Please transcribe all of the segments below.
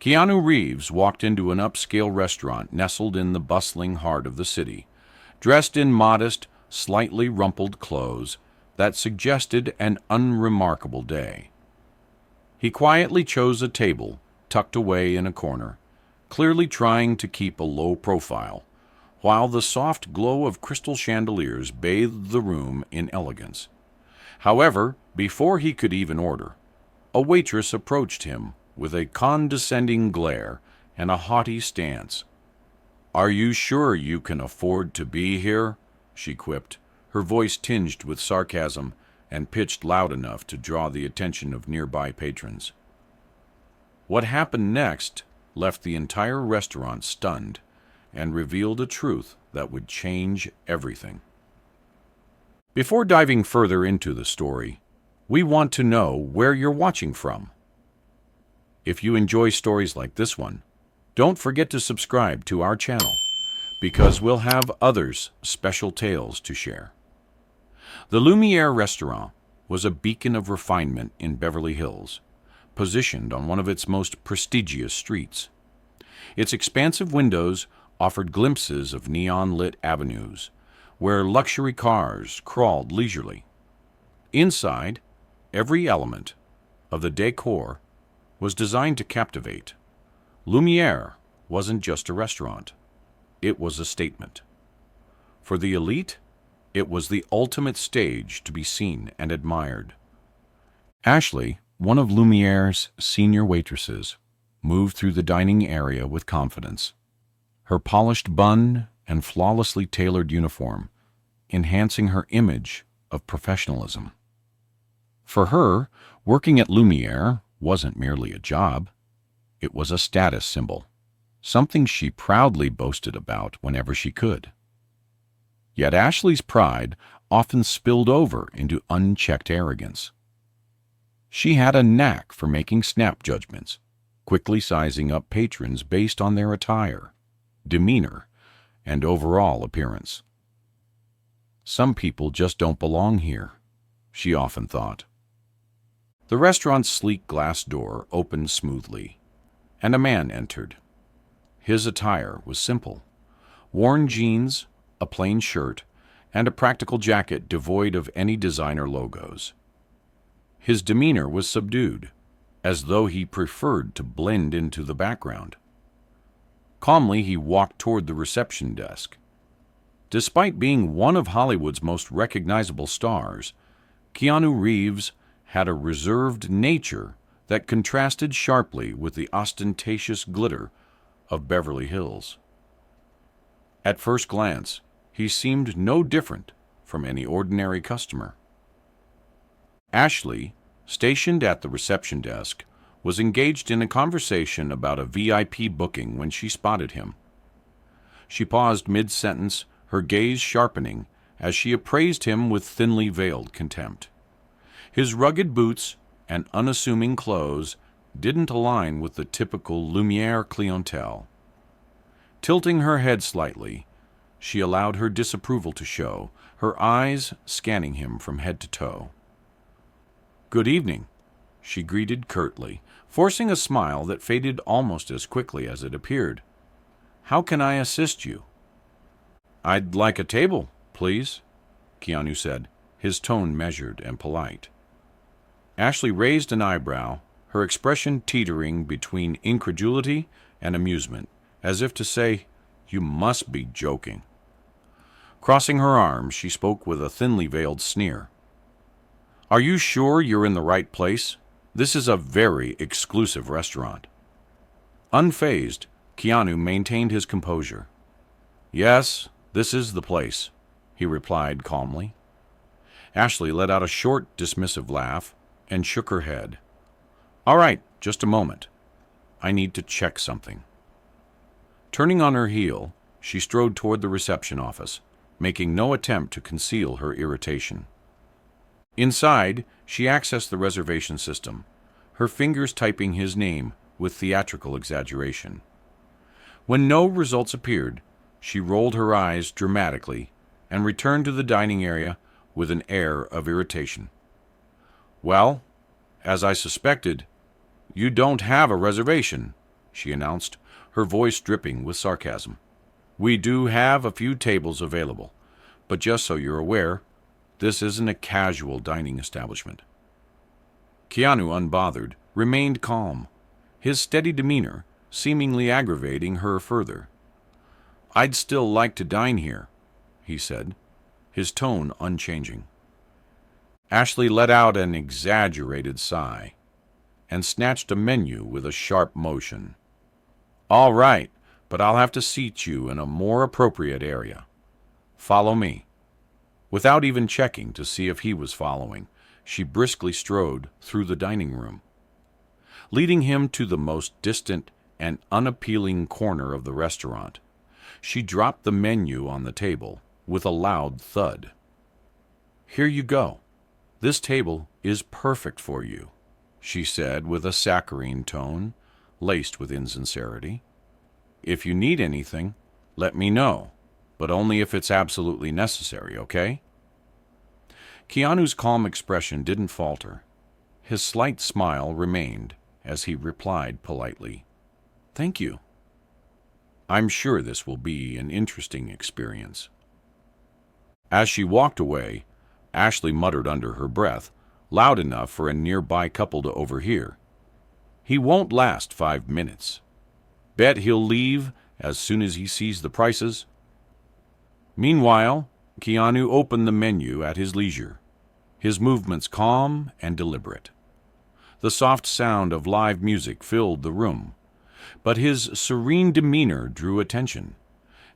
Keanu Reeves walked into an upscale restaurant nestled in the bustling heart of the city, dressed in modest, slightly rumpled clothes that suggested an unremarkable day. He quietly chose a table tucked away in a corner, clearly trying to keep a low profile, while the soft glow of crystal chandeliers bathed the room in elegance. However, before he could even order, a waitress approached him with a condescending glare and a haughty stance. "Are you sure you can afford to be here?" she quipped, her voice tinged with sarcasm and pitched loud enough to draw the attention of nearby patrons. What happened next left the entire restaurant stunned and revealed a truth that would change everything. Before diving further into the story, we want to know where you're watching from. If you enjoy stories like this one, don't forget to subscribe to our channel, because we'll have others' special tales to share. The Lumiere restaurant was a beacon of refinement in Beverly Hills, positioned on one of its most prestigious streets. Its expansive windows offered glimpses of neon-lit avenues, where luxury cars crawled leisurely. Inside, every element of the decor was designed to captivate. Lumiere wasn't just a restaurant. It was a statement. For the elite, it was the ultimate stage to be seen and admired. Ashley, one of Lumiere's senior waitresses, moved through the dining area with confidence. Her polished bun and flawlessly tailored uniform enhancing her image of professionalism. For her, working at Lumiere wasn't merely a job. It was a status symbol, something she proudly boasted about whenever she could. Yet Ashley's pride often spilled over into unchecked arrogance. She had a knack for making snap judgments, quickly sizing up patrons based on their attire, demeanor, and overall appearance. Some people just don't belong here, she often thought. The restaurant's sleek glass door opened smoothly, and a man entered. His attire was simple: worn jeans, a plain shirt, and a practical jacket devoid of any designer logos. His demeanor was subdued, as though he preferred to blend into the background. Calmly, he walked toward the reception desk. Despite being one of Hollywood's most recognizable stars, Keanu Reeves had a reserved nature that contrasted sharply with the ostentatious glitter of Beverly Hills. At first glance, he seemed no different from any ordinary customer. Ashley, stationed at the reception desk, was engaged in a conversation about a VIP booking when she spotted him. She paused mid-sentence, her gaze sharpening as she appraised him with thinly veiled contempt. His rugged boots and unassuming clothes didn't align with the typical Lumiere clientele. Tilting her head slightly, she allowed her disapproval to show, her eyes scanning him from head to toe. "Good evening," she greeted curtly, forcing a smile that faded almost as quickly as it appeared. "How can I assist you?" "I'd like a table, please," Keanu said, his tone measured and polite. Ashley raised an eyebrow, her expression teetering between incredulity and amusement, as if to say, "You must be joking." Crossing her arms, she spoke with a thinly veiled sneer. "Are you sure you're in the right place? This is a very exclusive restaurant." Unfazed, Keanu maintained his composure. "Yes, this is the place," he replied calmly. Ashley let out a short, dismissive laugh and shook her head. "All right, just a moment. I need to check something." Turning on her heel, she strode toward the reception office, making no attempt to conceal her irritation. Inside, she accessed the reservation system, her fingers typing his name with theatrical exaggeration. When no results appeared, she rolled her eyes dramatically and returned to the dining area with an air of irritation. "Well, as I suspected, you don't have a reservation," she announced, her voice dripping with sarcasm. "We do have a few tables available, but just so you're aware, this isn't a casual dining establishment." Keanu, unbothered, remained calm, his steady demeanor seemingly aggravating her further. "I'd still like to dine here," he said, his tone unchanging. Ashley let out an exaggerated sigh and snatched a menu with a sharp motion. "All right, but I'll have to seat you in a more appropriate area. Follow me." Without even checking to see if he was following, she briskly strode through the dining room. Leading him to the most distant and unappealing corner of the restaurant, she dropped the menu on the table with a loud thud. "Here you go. This table is perfect for you," she said with a saccharine tone, laced with insincerity. "If you need anything, let me know, but only if it's absolutely necessary, okay?" Keanu's calm expression didn't falter. His slight smile remained as he replied politely, "Thank you. I'm sure this will be an interesting experience." As she walked away, Ashley muttered under her breath, loud enough for a nearby couple to overhear, "He won't last 5 minutes. Bet he'll leave as soon as he sees the prices." Meanwhile, Keanu opened the menu at his leisure, his movements calm and deliberate. The soft sound of live music filled the room, but his serene demeanor drew attention,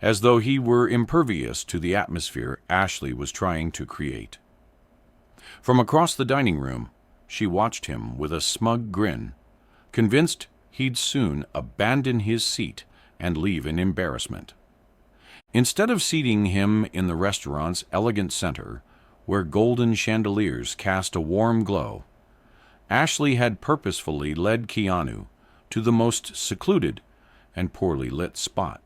as though he were impervious to the atmosphere Ashley was trying to create. From across the dining room, she watched him with a smug grin, convinced he'd soon abandon his seat and leave in embarrassment. Instead of seating him in the restaurant's elegant center, where golden chandeliers cast a warm glow, Ashley had purposefully led Keanu to the most secluded and poorly lit spot.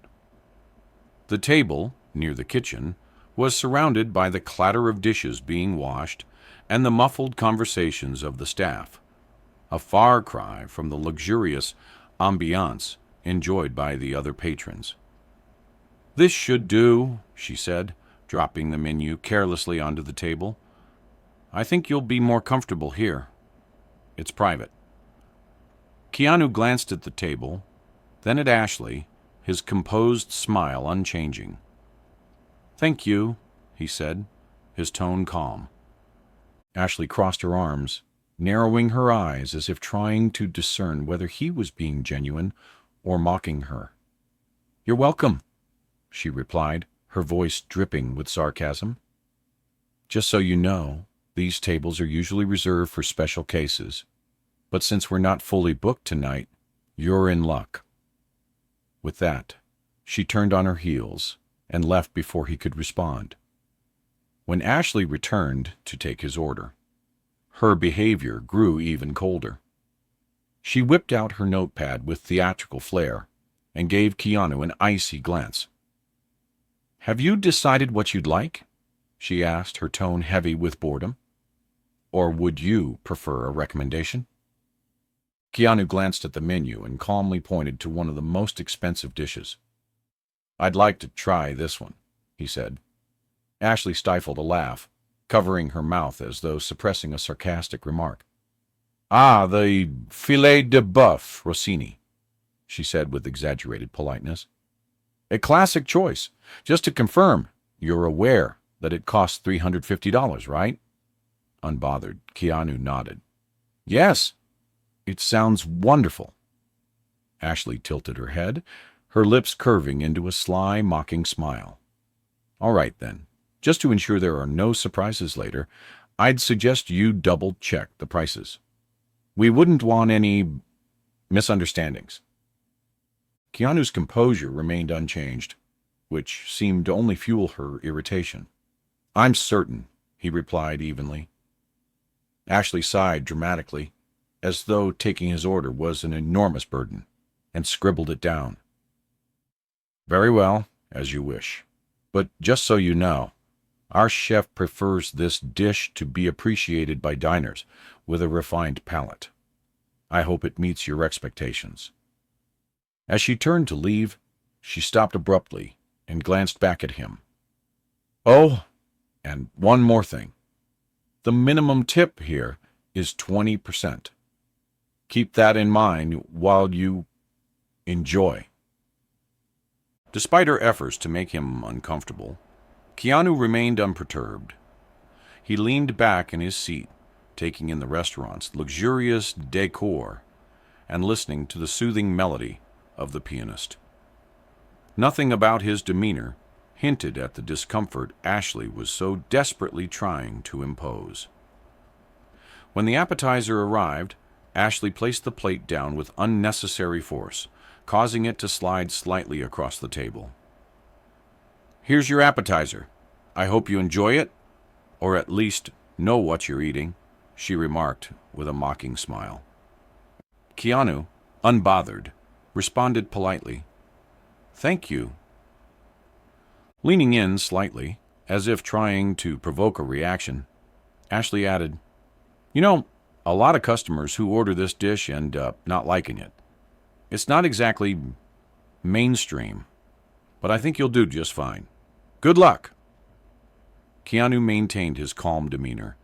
The table, near the kitchen, was surrounded by the clatter of dishes being washed and the muffled conversations of the staff, a far cry from the luxurious ambiance enjoyed by the other patrons. "This should do," she said, dropping the menu carelessly onto the table. "I think you'll be more comfortable here. It's private." Keanu glanced at the table, then at Ashley, his composed smile unchanging. "Thank you," he said, his tone calm. Ashley crossed her arms, narrowing her eyes as if trying to discern whether he was being genuine or mocking her. "You're welcome," she replied, her voice dripping with sarcasm. "Just so you know, these tables are usually reserved for special cases, but since we're not fully booked tonight, you're in luck." With that, she turned on her heels and left before he could respond. When Ashley returned to take his order, her behavior grew even colder. She whipped out her notepad with theatrical flair and gave Keanu an icy glance. "Have you decided what you'd like?" she asked, her tone heavy with boredom. "Or would you prefer a recommendation?" Keanu glanced at the menu and calmly pointed to one of the most expensive dishes. "I'd like to try this one," he said. Ashley stifled a laugh, covering her mouth as though suppressing a sarcastic remark. "Ah, the filet de boeuf Rossini," she said with exaggerated politeness. "A classic choice. Just to confirm, you're aware that it costs $350, right?" Unbothered, Keanu nodded. "Yes. It sounds wonderful." Ashley tilted her head, her lips curving into a sly, mocking smile. "All right, then. Just to ensure there are no surprises later, I'd suggest you double-check the prices. We wouldn't want any misunderstandings." Keanu's composure remained unchanged, which seemed to only fuel her irritation. "I'm certain," he replied evenly. Ashley sighed dramatically, as though taking his order was an enormous burden, and scribbled it down. "Very well, as you wish. But just so you know, our chef prefers this dish to be appreciated by diners with a refined palate. I hope it meets your expectations." As she turned to leave, she stopped abruptly and glanced back at him. "Oh, and one more thing. The minimum tip here is 20%. Keep that in mind while you enjoy." Despite her efforts to make him uncomfortable, Keanu remained unperturbed. He leaned back in his seat, taking in the restaurant's luxurious decor and listening to the soothing melody of the pianist. Nothing about his demeanor hinted at the discomfort Ashley was so desperately trying to impose. When the appetizer arrived, Ashley placed the plate down with unnecessary force, causing it to slide slightly across the table. "Here's your appetizer. I hope you enjoy it, or at least know what you're eating," she remarked with a mocking smile. Keanu, unbothered, responded politely, "Thank you." Leaning in slightly, as if trying to provoke a reaction, Ashley added, "You know, a lot of customers who order this dish end up not liking it. It's not exactly mainstream, but I think you'll do just fine. Good luck." Keanu maintained his calm demeanor,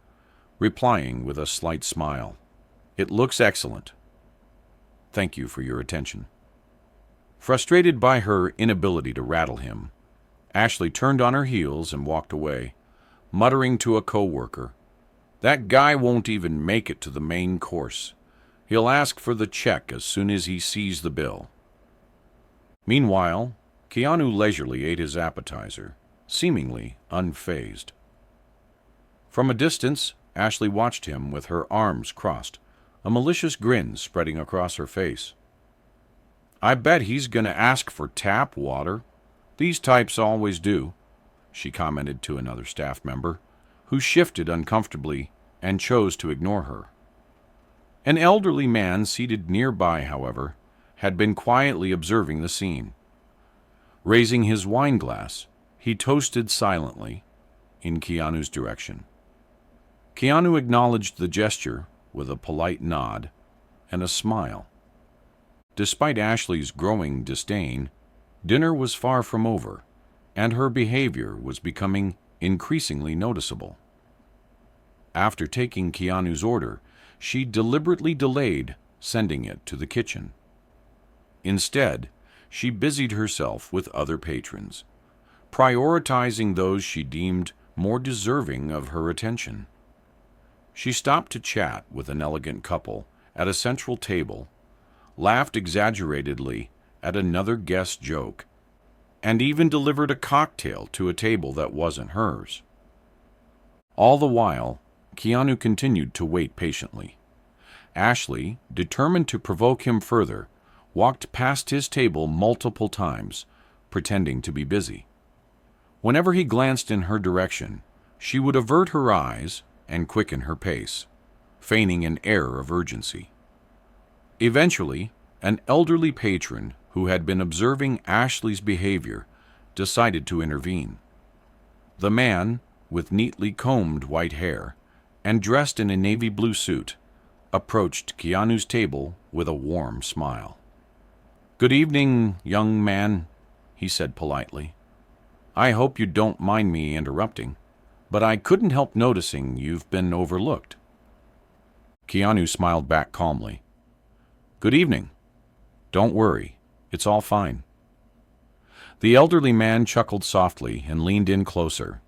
replying with a slight smile, "It looks excellent. Thank you for your attention." Frustrated by her inability to rattle him, Ashley turned on her heels and walked away, muttering to a coworker, "That guy won't even make it to the main course. He'll ask for the check as soon as he sees the bill." Meanwhile, Keanu leisurely ate his appetizer, seemingly unfazed. From a distance, Ashley watched him with her arms crossed, a malicious grin spreading across her face. "I bet he's going to ask for tap water. These types always do," she commented to another staff member, who shifted uncomfortably and chose to ignore her. An elderly man seated nearby, however, had been quietly observing the scene. Raising his wine glass, he toasted silently in Keanu's direction. Keanu acknowledged the gesture with a polite nod and a smile. Despite Ashley's growing disdain, dinner was far from over, and her behavior was becoming increasingly noticeable. After taking Keanu's order, she deliberately delayed sending it to the kitchen. Instead, she busied herself with other patrons, prioritizing those she deemed more deserving of her attention. She stopped to chat with an elegant couple at a central table, laughed exaggeratedly at another guest's joke, and even delivered a cocktail to a table that wasn't hers. All the while, Keanu continued to wait patiently. Ashley, determined to provoke him further, walked past his table multiple times, pretending to be busy. Whenever he glanced in her direction, she would avert her eyes and quicken her pace, feigning an air of urgency. Eventually, an elderly patron who had been observing Ashley's behavior decided to intervene. The man, with neatly combed white hair and dressed in a navy blue suit, approached Keanu's table with a warm smile. "Good evening, young man," he said politely. "I hope you don't mind me interrupting, but I couldn't help noticing you've been overlooked." Keanu smiled back calmly. "Good evening. Don't worry, it's all fine." The elderly man chuckled softly and leaned in closer,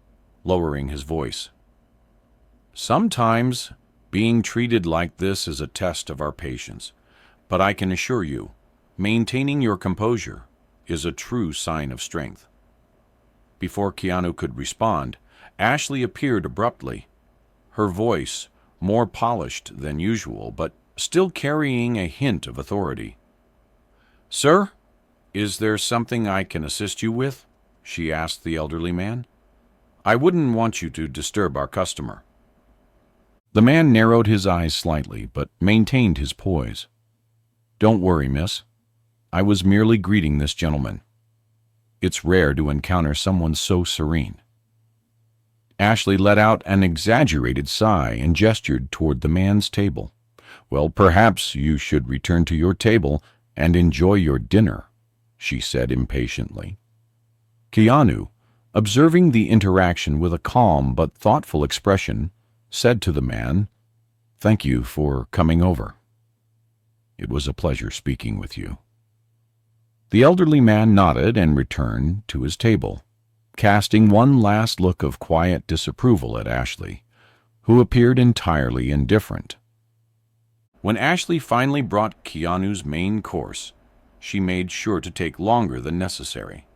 lowering his voice. "Sometimes being treated like this is a test of our patience, but I can assure you, maintaining your composure is a true sign of strength." Before Keanu could respond, Ashley appeared abruptly, her voice more polished than usual, but still carrying a hint of authority. "Sir, is there something I can assist you with?" she asked the elderly man. "I wouldn't want you to disturb our customer." The man narrowed his eyes slightly, but maintained his poise. "Don't worry, miss. I was merely greeting this gentleman. It's rare to encounter someone so serene." Ashley let out an exaggerated sigh and gestured toward the man's table. "Well, perhaps you should return to your table and enjoy your dinner," she said impatiently. Keanu, observing the interaction with a calm but thoughtful expression, said to the man, "Thank you for coming over. It was a pleasure speaking with you." The elderly man nodded and returned to his table, casting one last look of quiet disapproval at Ashley, who appeared entirely indifferent. When Ashley finally brought Keanu's main course, she made sure to take longer than necessary,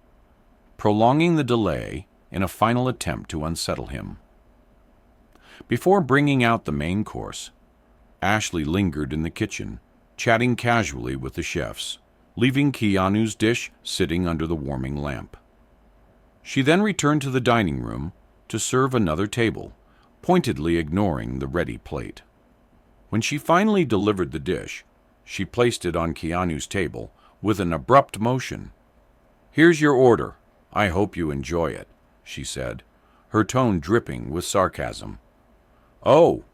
prolonging the delay in a final attempt to unsettle him. Before bringing out the main course, Ashley lingered in the kitchen, chatting casually with the chefs, leaving Keanu's dish sitting under the warming lamp. She then returned to the dining room to serve another table, pointedly ignoring the ready plate. When she finally delivered the dish, she placed it on Keanu's table with an abrupt motion. "Here's your order. I hope you enjoy it," she said, her tone dripping with sarcasm. "Oh,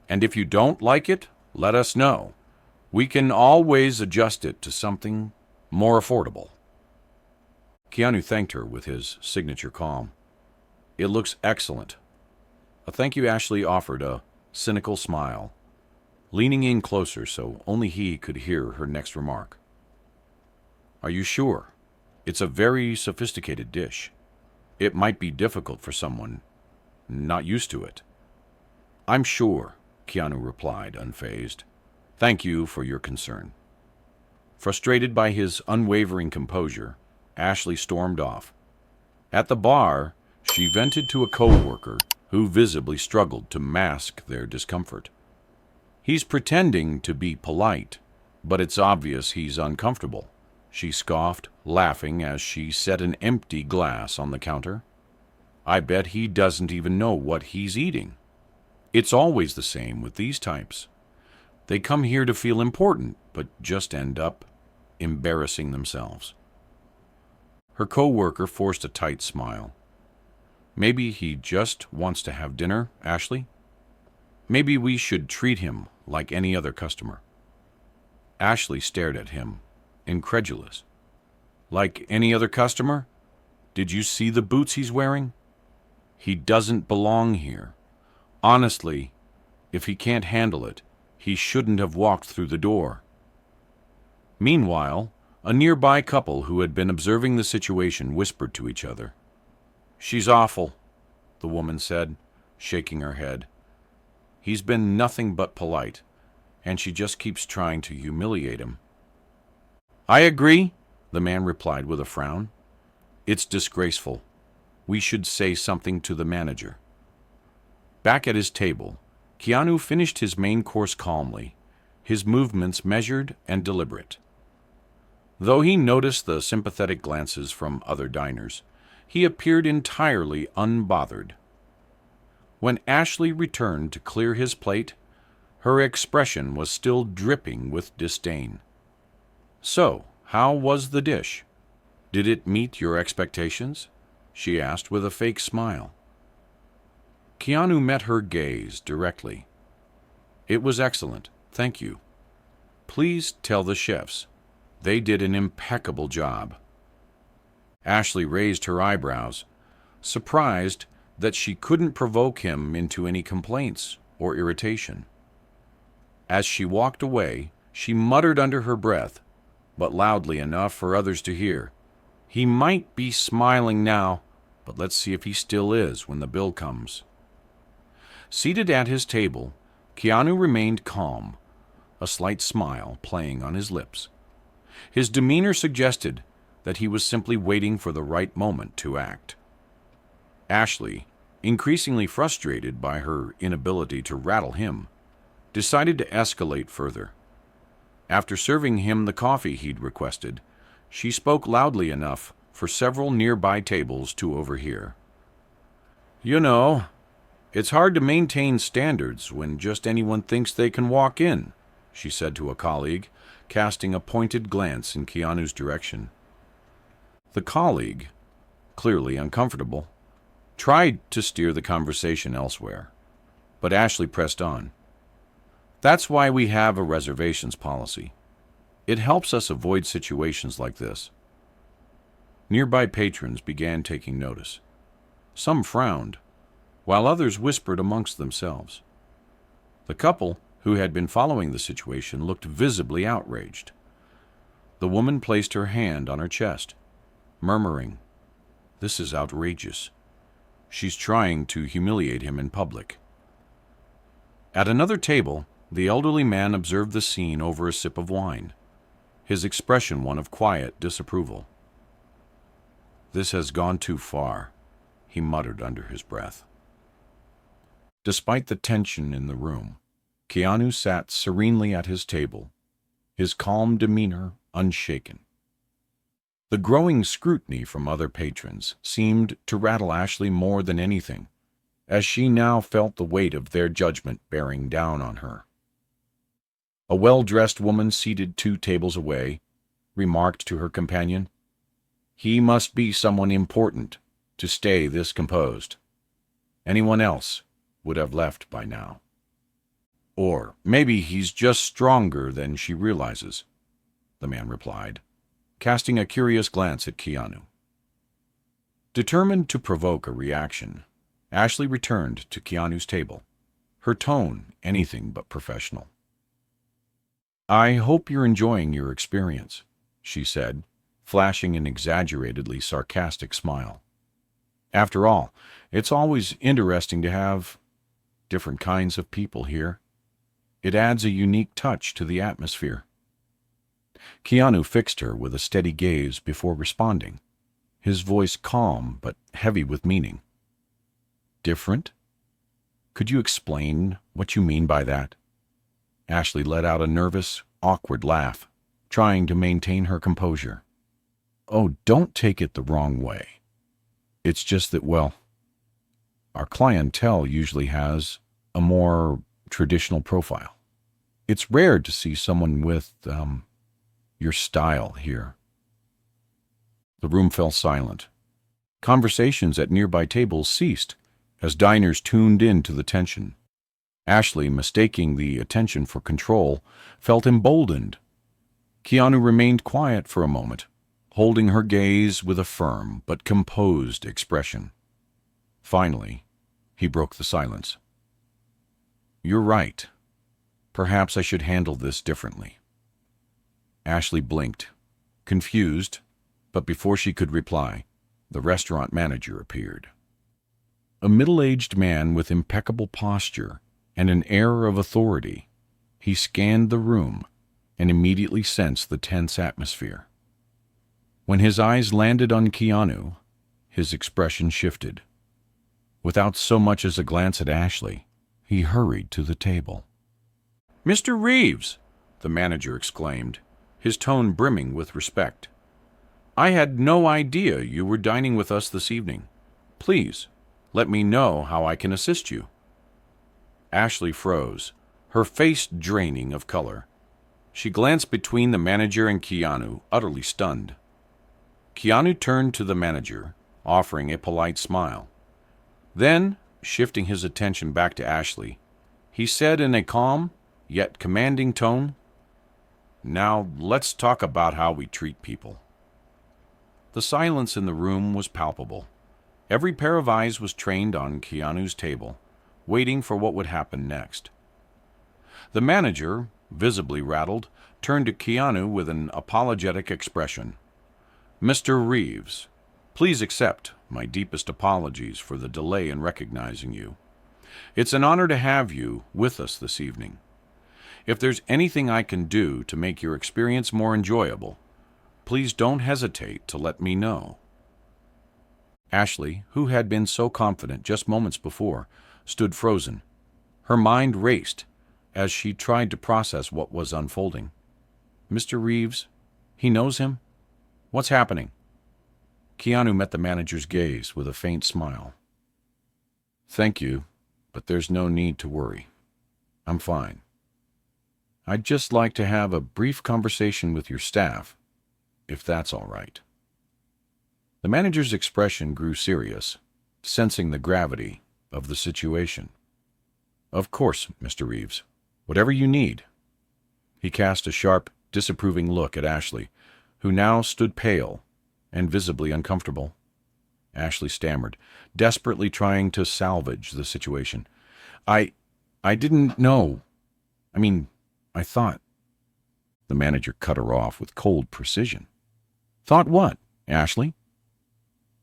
and if you don't like it, let us know. We can always adjust it to something more affordable." Keanu thanked her with his signature calm. "It looks excellent." A thank you Ashley offered a cynical smile, leaning in closer so only he could hear her next remark. "Are you sure? It's a very sophisticated dish. It might be difficult for someone not used to it." "I'm sure," Keanu replied, unfazed. "Thank you for your concern." Frustrated by his unwavering composure, Ashley stormed off. At the bar, she vented to a co-worker who visibly struggled to mask their discomfort. "He's pretending to be polite, but it's obvious he's uncomfortable," she scoffed, laughing as she set an empty glass on the counter. "I bet he doesn't even know what he's eating." It's always the same with these types. They come here to feel important, but just end up embarrassing themselves. Her co-worker forced a tight smile. "Maybe he just wants to have dinner, Ashley? Maybe we should treat him like any other customer." Ashley stared at him, incredulous. "Like any other customer? Did you see the boots he's wearing? He doesn't belong here. Honestly, if he can't handle it, he shouldn't have walked through the door." Meanwhile, a nearby couple who had been observing the situation whispered to each other. "She's awful," the woman said, shaking her head. "He's been nothing but polite, and she just keeps trying to humiliate him." "I agree," the man replied with a frown. "It's disgraceful. We should say something to the manager." Back at his table, Keanu finished his main course calmly, his movements measured and deliberate. Though he noticed the sympathetic glances from other diners, he appeared entirely unbothered. When Ashley returned to clear his plate, her expression was still dripping with disdain. "So, how was the dish? Did it meet your expectations?" she asked with a fake smile. Keanu met her gaze directly. "It was excellent, thank you. Please tell the chefs. They did an impeccable job." Ashley raised her eyebrows, surprised that she couldn't provoke him into any complaints or irritation. As she walked away, she muttered under her breath, but loudly enough for others to hear, "He might be smiling now, but let's see if he still is when the bill comes." Seated at his table, Keanu remained calm, a slight smile playing on his lips. His demeanor suggested that he was simply waiting for the right moment to act. Ashley, increasingly frustrated by her inability to rattle him, decided to escalate further. After serving him the coffee he'd requested, she spoke loudly enough for several nearby tables to overhear. "You know, it's hard to maintain standards when just anyone thinks they can walk in," she said to a colleague, casting a pointed glance in Keanu's direction. The colleague, clearly uncomfortable, tried to steer the conversation elsewhere, but Ashley pressed on. "That's why we have a reservations policy. It helps us avoid situations like this. Nearby patrons began taking notice. Some frowned, while others whispered amongst themselves. The couple, who had been following the situation, looked visibly outraged. The woman placed her hand on her chest, murmuring, "This is outrageous. She's trying to humiliate him in public." At another table, the elderly man observed the scene over a sip of wine, his expression one of quiet disapproval. "This has gone too far," he muttered under his breath. Despite the tension in the room, Keanu sat serenely at his table, his calm demeanor unshaken. The growing scrutiny from other patrons seemed to rattle Ashley more than anything, as she now felt the weight of their judgment bearing down on her. A well-dressed woman seated 2 tables away remarked to her companion, "He must be someone important to stay this composed. Anyone else would have left by now. Or maybe he's just stronger than she realizes," the man replied, casting a curious glance at Keanu. Determined to provoke a reaction, Ashley returned to Keanu's table, her tone anything but professional. "I hope you're enjoying your experience," she said, flashing an exaggeratedly sarcastic smile. "After all, it's always interesting to have different kinds of people here. It adds a unique touch to the atmosphere." Keanu fixed her with a steady gaze before responding, his voice calm but heavy with meaning. "Different? Could you explain what you mean by that?" Ashley let out a nervous, awkward laugh, trying to maintain her composure. "Oh, don't take it the wrong way. It's just that, well, our clientele usually has a more traditional profile. It's rare to see someone with, your style here." The room fell silent. Conversations at nearby tables ceased as diners tuned in to the tension. Ashley, mistaking the attention for control, felt emboldened. Keanu remained quiet for a moment, holding her gaze with a firm but composed expression. Finally, he broke the silence. "You're right. Perhaps I should handle this differently." Ashley blinked, confused, but before she could reply, the restaurant manager appeared. A middle-aged man with impeccable posture and an air of authority, he scanned the room and immediately sensed the tense atmosphere. When his eyes landed on Keanu, his expression shifted. Without so much as a glance at Ashley, he hurried to the table. "Mr. Reeves!" the manager exclaimed, his tone brimming with respect. "I had no idea you were dining with us this evening. Please, let me know how I can assist you." Ashley froze, her face draining of color. She glanced between the manager and Keanu, utterly stunned. Keanu turned to the manager, offering a polite smile. Then, shifting his attention back to Ashley, he said in a calm, yet commanding tone, "Now let's talk about how we treat people." The silence in the room was palpable. Every pair of eyes was trained on Keanu's table, waiting for what would happen next. The manager, visibly rattled, turned to Keanu with an apologetic expression. "Mr. Reeves, please accept my deepest apologies for the delay in recognizing you. It's an honor to have you with us this evening. If there's anything I can do to make your experience more enjoyable, please don't hesitate to let me know." Ashley, who had been so confident just moments before, stood frozen. Her mind raced as she tried to process what was unfolding. "Mr. Reeves? He knows him? What's happening?" Keanu met the manager's gaze with a faint smile. "Thank you, but there's no need to worry. I'm fine. I'd just like to have a brief conversation with your staff, if that's all right." The manager's expression grew serious, sensing the gravity of the situation. "Of course, Mr. Reeves. Whatever you need." He cast a sharp, disapproving look at Ashley, who now stood pale, and visibly uncomfortable. Ashley stammered, desperately trying to salvage the situation. I didn't know. I thought. The manager cut her off with cold precision. Thought what, Ashley?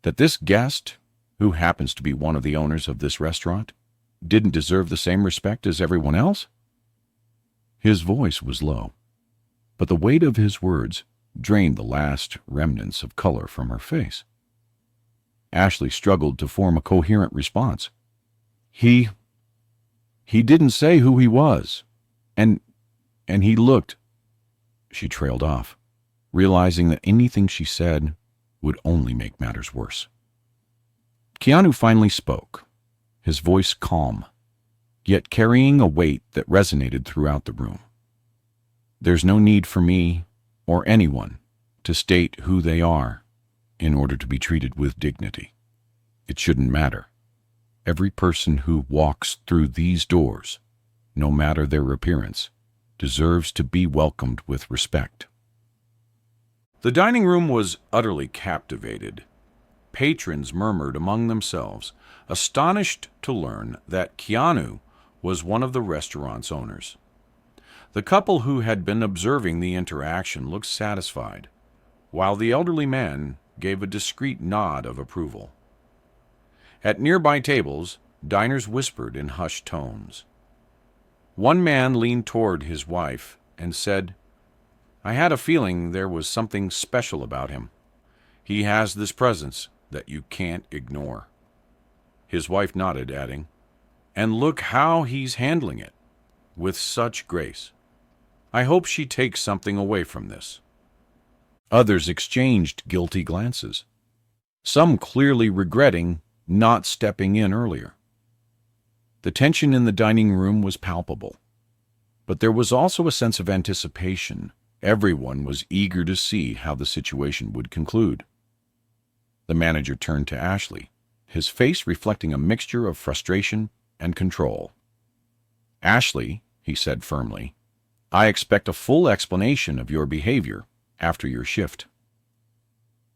That this guest, who happens to be one of the owners of this restaurant, didn't deserve the same respect as everyone else? His voice was low, but the weight of his words drained the last remnants of color from her face. Ashley struggled to form a coherent response. He didn't say who he was, and he looked. She trailed off, realizing that anything she said would only make matters worse. Keanu finally spoke, his voice calm, yet carrying a weight that resonated throughout the room. There's no need for me or anyone to state who they are in order to be treated with dignity. It shouldn't matter. Every person who walks through these doors, no matter their appearance, deserves to be welcomed with respect. The dining room was utterly captivated. Patrons murmured among themselves, astonished to learn that Keanu was one of the restaurant's owners. The couple who had been observing the interaction looked satisfied, while the elderly man gave a discreet nod of approval. At nearby tables, diners whispered in hushed tones. One man leaned toward his wife and said, "I had a feeling there was something special about him. He has this presence that you can't ignore." His wife nodded, adding, "And look how he's handling it, with such grace. I hope she takes something away from this." Others exchanged guilty glances, some clearly regretting not stepping in earlier. The tension in the dining room was palpable, but there was also a sense of anticipation. Everyone was eager to see how the situation would conclude. The manager turned to Ashley, his face reflecting a mixture of frustration and control. "Ashley," he said firmly, "I expect a full explanation of your behavior after your shift.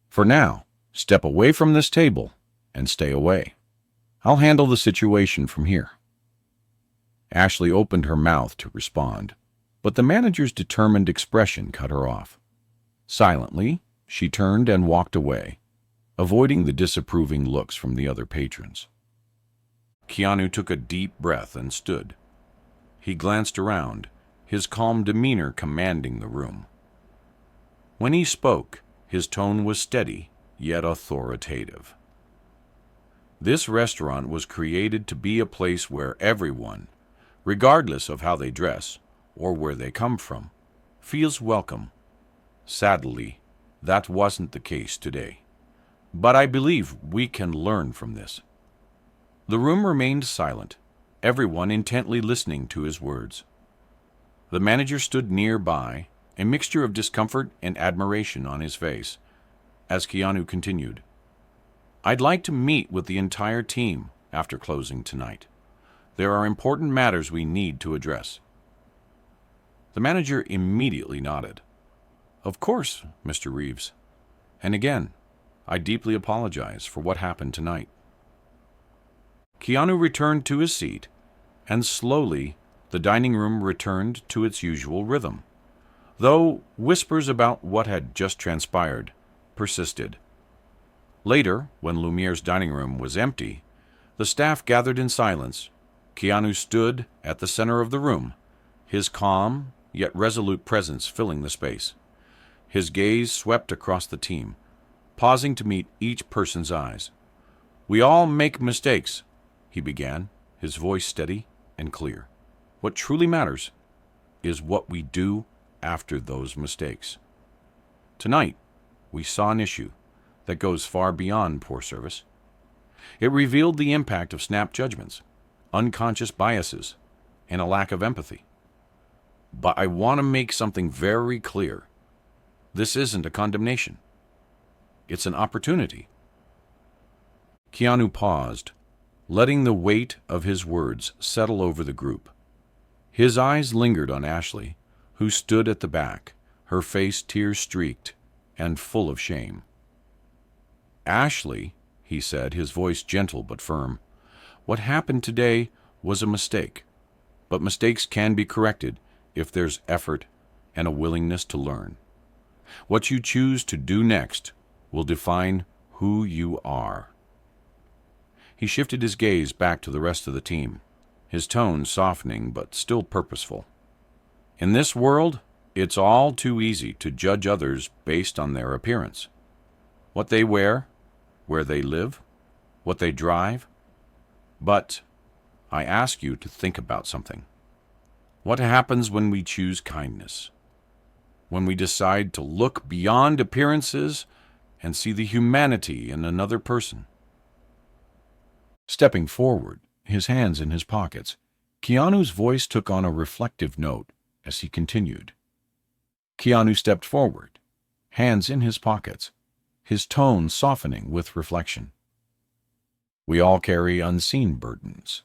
For now, step away from this table and stay away. I'll handle the situation from here." Ashley opened her mouth to respond, but the manager's determined expression cut her off. Silently, she turned and walked away, avoiding the disapproving looks from the other patrons. Keanu took a deep breath and stood. He glanced around, his calm demeanor commanding the room. When he spoke, his tone was steady, yet authoritative. This restaurant was created to be a place where everyone, regardless of how they dress or where they come from, feels welcome. Sadly, that wasn't the case today. But I believe we can learn from this. The room remained silent, everyone intently listening to his words. The manager stood nearby, a mixture of discomfort and admiration on his face, as Keanu continued, "I'd like to meet with the entire team after closing tonight. There are important matters we need to address." The manager immediately nodded. "Of course, Mr. Reeves. And again, I deeply apologize for what happened tonight." Keanu returned to his seat, and slowly the dining room returned to its usual rhythm, though whispers about what had just transpired persisted. Later, when Lumiere's dining room was empty, the staff gathered in silence. Keanu stood at the center of the room, his calm yet resolute presence filling the space. His gaze swept across the team, pausing to meet each person's eyes. "We all make mistakes," he began, his voice steady and clear. "What truly matters is what we do after those mistakes. Tonight, we saw an issue that goes far beyond poor service. It revealed the impact of snap judgments, unconscious biases, and a lack of empathy. But I want to make something very clear. This isn't a condemnation. It's an opportunity." Keanu paused, letting the weight of his words settle over the group. His eyes lingered on Ashley, who stood at the back, her face tear-streaked and full of shame. "Ashley," he said, his voice gentle but firm, "what happened today was a mistake, but mistakes can be corrected if there's effort and a willingness to learn. What you choose to do next will define who you are." He shifted his gaze back to the rest of the team, his tone softening but still purposeful. "In this world, it's all too easy to judge others based on their appearance. What they wear, where they live, what they drive. But I ask you to think about something. What happens when we choose kindness? When we decide to look beyond appearances and see the humanity in another person?" Stepping forward, his hands in his pockets, Keanu's voice took on a reflective note as he continued. Keanu stepped forward, hands in his pockets, his tone softening with reflection. "We all carry unseen burdens.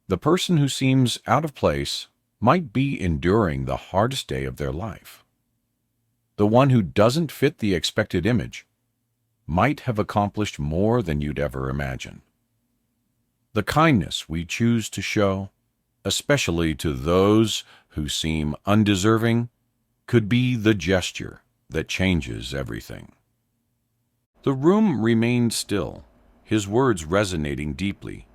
The person who seems out of place might be enduring the hardest day of their life. The one who doesn't fit the expected image might have accomplished more than you'd ever imagine. The kindness we choose to show, especially to those who seem undeserving, could be the gesture that changes everything." The room remained still, his words resonating deeply.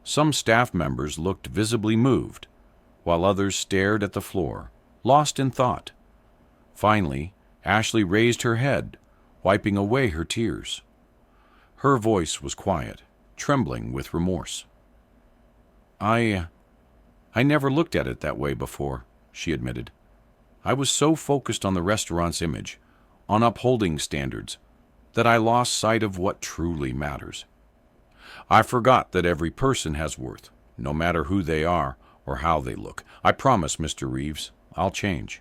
Some staff members looked visibly moved, while others stared at the floor, lost in thought. Finally, Ashley raised her head, wiping away her tears. Her voice was quiet, trembling with remorse. I never looked at it that way before," she admitted. "I was so focused on the restaurant's image, on upholding standards, that I lost sight of what truly matters. I forgot that every person has worth, no matter who they are or how they look. I promise, Mr. Reeves, I'll change."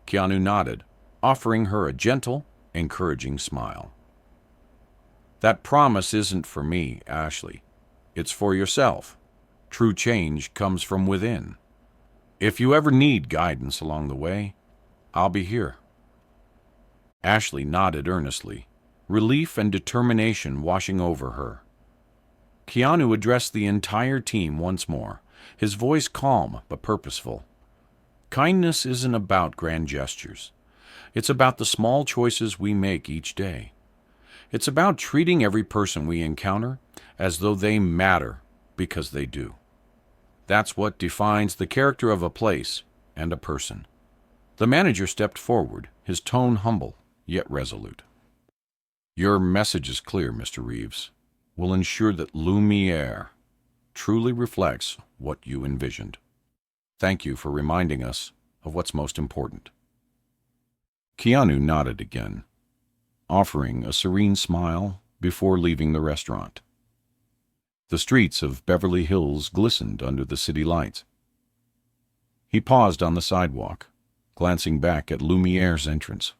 Keanu nodded, offering her a gentle, encouraging smile. "That promise isn't for me, Ashley. It's for yourself. True change comes from within. If you ever need guidance along the way, I'll be here." Ashley nodded earnestly, relief and determination washing over her. Keanu addressed the entire team once more, his voice calm but purposeful. "Kindness isn't about grand gestures. It's about the small choices we make each day. It's about treating every person we encounter as though they matter because they do. That's what defines the character of a place and a person." The manager stepped forward, his tone humble yet resolute. "Your message is clear, Mr. Reeves. We'll ensure that Lumiere truly reflects what you envisioned. Thank you for reminding us of what's most important." Keanu nodded again, offering a serene smile before leaving the restaurant. The streets of Beverly Hills glistened under the city lights. He paused on the sidewalk, glancing back at Lumiere's entrance.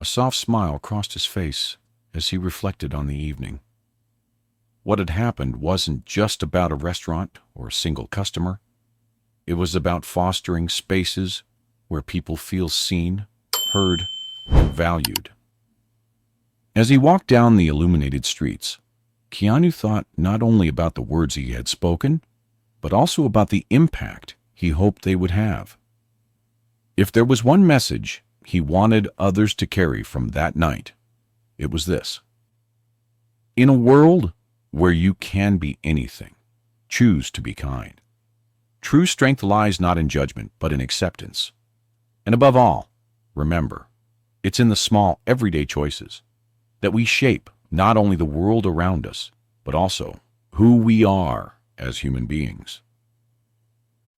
A soft smile crossed his face as he reflected on the evening. What had happened wasn't just about a restaurant or a single customer. It was about fostering spaces where people feel seen, heard, and valued. As he walked down the illuminated streets, Keanu thought not only about the words he had spoken, but also about the impact he hoped they would have. If there was one message he wanted others to carry from that night, it was this: in a world where you can be anything, choose to be kind. True strength lies not in judgment, but in acceptance. And above all, remember, it's in the small, everyday choices that we shape not only the world around us, but also who we are as human beings.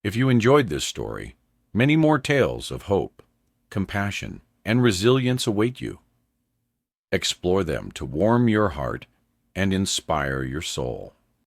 If you enjoyed this story, many more tales of hope, compassion, and resilience await you. Explore them to warm your heart and inspire your soul.